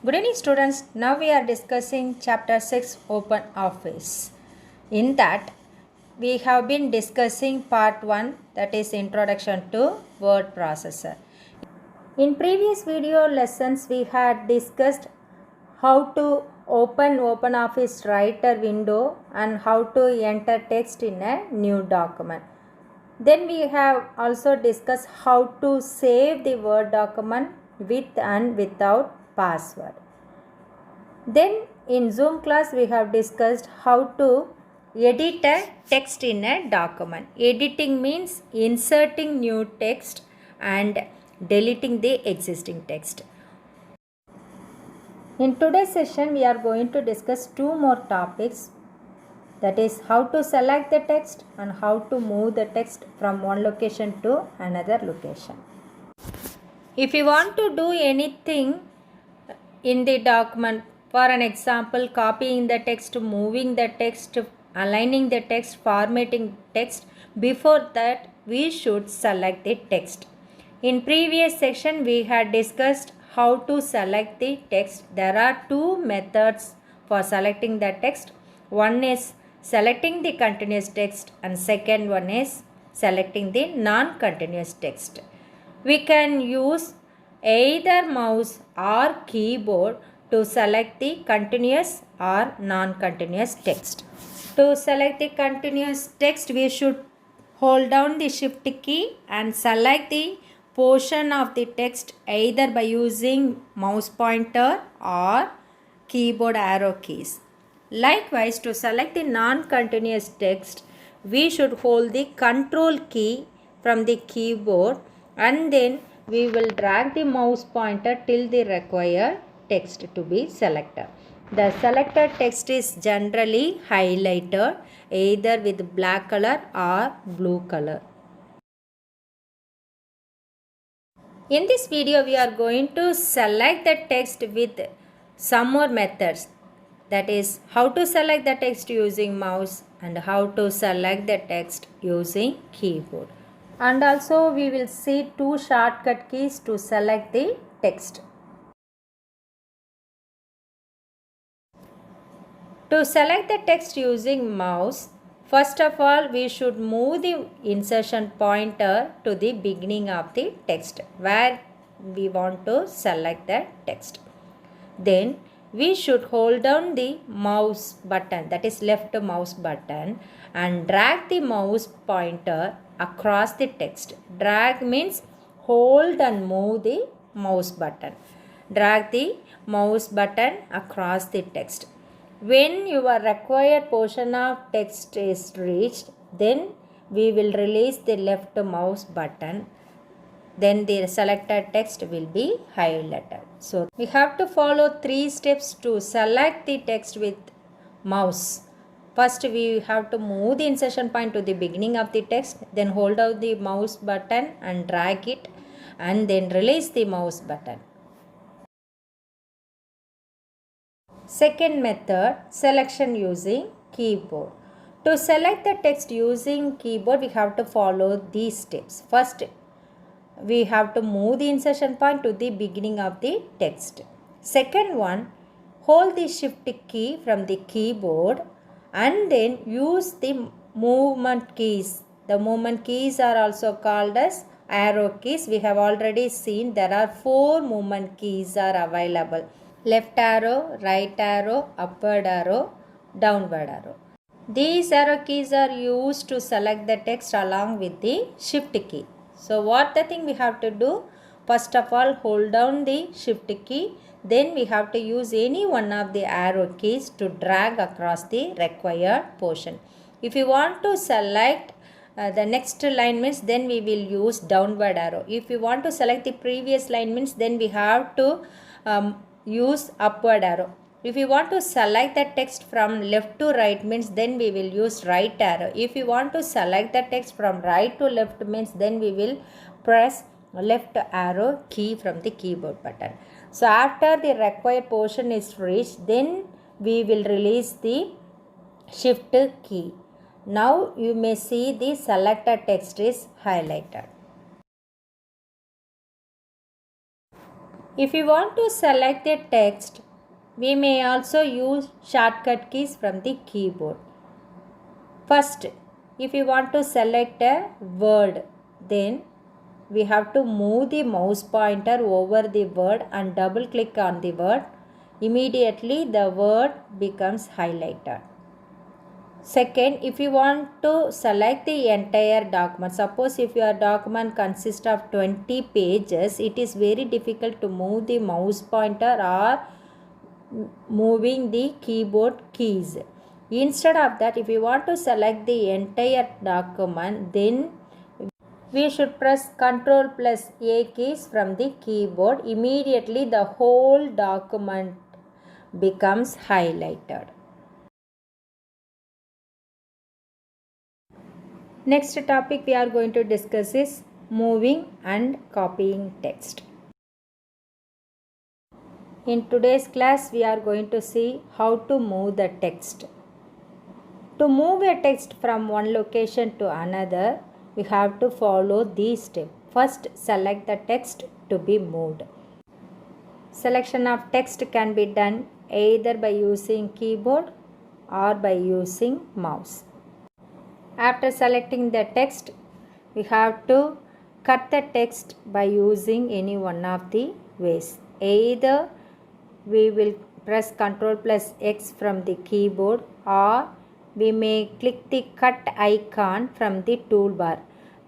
Good evening students. Now we are discussing chapter 6 Open Office. In that we have been discussing part 1, that is introduction to word processor. In previous video lessons we had discussed how to open OpenOffice Writer window and how to enter text in a new document. Then we have also discussed how to save the Word document with and without password. Then in Zoom class we have discussed how to edit a text in a document. Editing means inserting new text and deleting the existing text. In today's session we are going to discuss two more topics, that is how to select the text and how to move the text from one location to another location. If you want to do anything in the document, for an example, copying the text, moving the text, aligning the text, formatting text, before that we should select the text. In previous section we had discussed how to select the text. There are two methods for selecting the text. One is selecting the continuous text and second one is selecting the non-continuous text. We can use either mouse or keyboard to select the continuous or non-continuous text. To select the continuous text, we should hold down the shift key and select the portion of the text either by using mouse pointer or keyboard arrow keys. Likewise, to select the non-continuous text, we should hold the control key from the keyboard and then we will drag the mouse pointer till the required text to be selected. The selected text is generally highlighted either with black color or blue color. In this video, we are going to select the text with some more methods. That is how to select the text using mouse and how to select the text using keyboard. And also we will see two shortcut keys to select the text. To select the text using mouse, first of all we should move the insertion pointer to the beginning of the text where we want to select the text. Then we should hold down the mouse button, that is left mouse button, and drag the mouse pointer across the text. Drag means hold and move the mouse button. Drag the mouse button across the text. When your required portion of text is reached, then we will release the left mouse button. Then the selected text will be highlighted. So we have to follow 3 steps to select the text with mouse. First we have to move the insertion point to the beginning of the text, then hold out the mouse button and drag it and then release the mouse button. Second method, selection using keyboard. To select the text using keyboard we have to follow these steps. First, we have to move the insertion point to the beginning of the text. Second one, hold the shift key from the keyboard and then use the movement keys. The movement keys are also called as arrow keys. We have already seen there are 4 movement keys are available. Left arrow, right arrow, upward arrow, downward arrow. These arrow keys are used to select the text along with the shift key. So what the thing we have to do? First of all, hold down the shift key. Then we have to use any one of the arrow keys to drag across the required portion. If you want to select the next line means, then we will use downward arrow. If you want to select the previous line means, then we have to use upward arrow. If you want to select the text from left to right means, then we will use right arrow. If you want to select the text from right to left means, then we will press left arrow key from the keyboard button. So after the required portion is reached, then we will release the shift key. Now you may see the selected text is highlighted. If we want to select the text, we may also use shortcut keys from the keyboard. First, if we want to select a word, then we have to move the mouse pointer over the word and double click on the word. Immediately the word becomes highlighted. Second, if you want to select the entire document, suppose if your document consists of 20 pages, it is very difficult to move the mouse pointer or moving the keyboard keys. Instead of that, if you want to select the entire document, then we should press Ctrl plus A keys from the keyboard. Immediately the whole document becomes highlighted. Next topic we are going to discuss is moving and copying text. In today's class we are going to see how to move the text. To move a text from one location to another, we have to follow these steps. First, select the text to be moved. Selection of text can be done either by using keyboard or by using mouse. After selecting the text, we have to cut the text by using any one of the ways. Either we will press Ctrl plus X from the keyboard, or we may click the cut icon from the toolbar.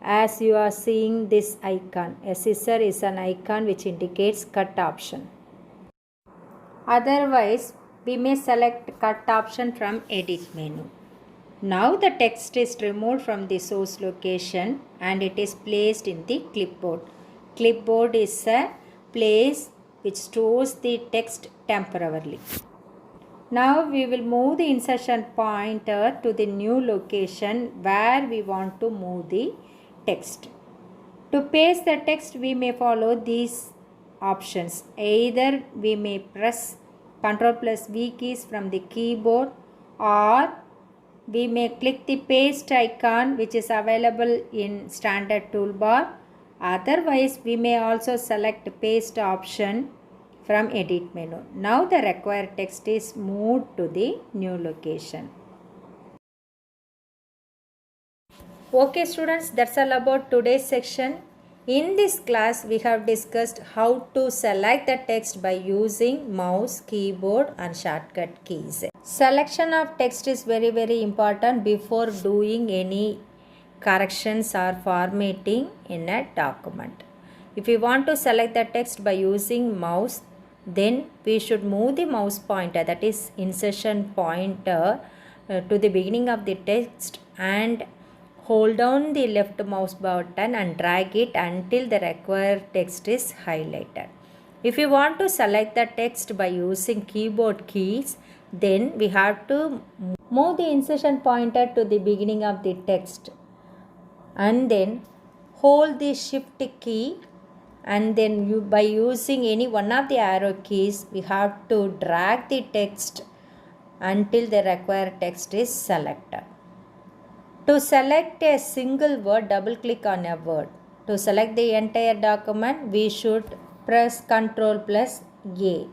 As you are seeing this icon, a scissor is an icon which indicates cut option. Otherwise, we may select cut option from edit menu. Now the text is removed from the source location and it is placed in the clipboard. Clipboard is a place which stores the text temporarily. Now we will move the insertion pointer to the new location where we want to move the text. To paste the text, we may follow these options. Either we may press Ctrl plus V keys from the keyboard, or we may click the paste icon which is available in standard toolbar. Otherwise, we may also select paste option from edit menu. Now the required text is moved to the new location. Okay students, that's all about today's section. In this class, we have discussed how to select the text by using mouse, keyboard and shortcut keys. Selection of text is very important before doing any corrections or formatting in a document. If we want to select the text by using mouse, then we should move the mouse pointer, that is insertion pointer, to the beginning of the text and hold down the left mouse button and drag it until the required text is highlighted. If you want to select the text by using keyboard keys, then we have to move the insertion pointer to the beginning of the text and then hold the shift key, and then by using any one of the arrow keys, we have to drag the text until the required text is selected. To select a single word, double click on a word. To select the entire document, we should press Ctrl plus A.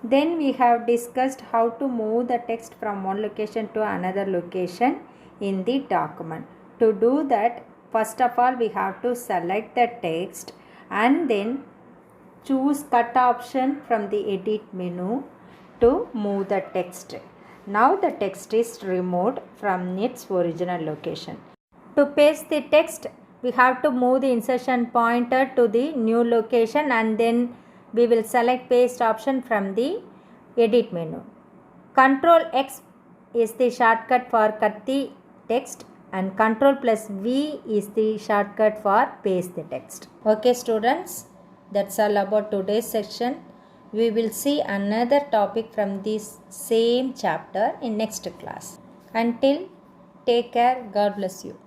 Then we have discussed how to move the text from one location to another location in the document. To do that, first of all, we have to select the text and then choose cut option from the edit menu to move the text. Now the text is removed from its original location. To paste the text, we have to move the insertion pointer to the new location and then we will select paste option from the edit menu. Ctrl X is the shortcut for cut the text and Ctrl plus V is the shortcut for paste the text. Okay students, that's all about today's section. We will see another topic from this same chapter in next class. Until, take care. God bless you.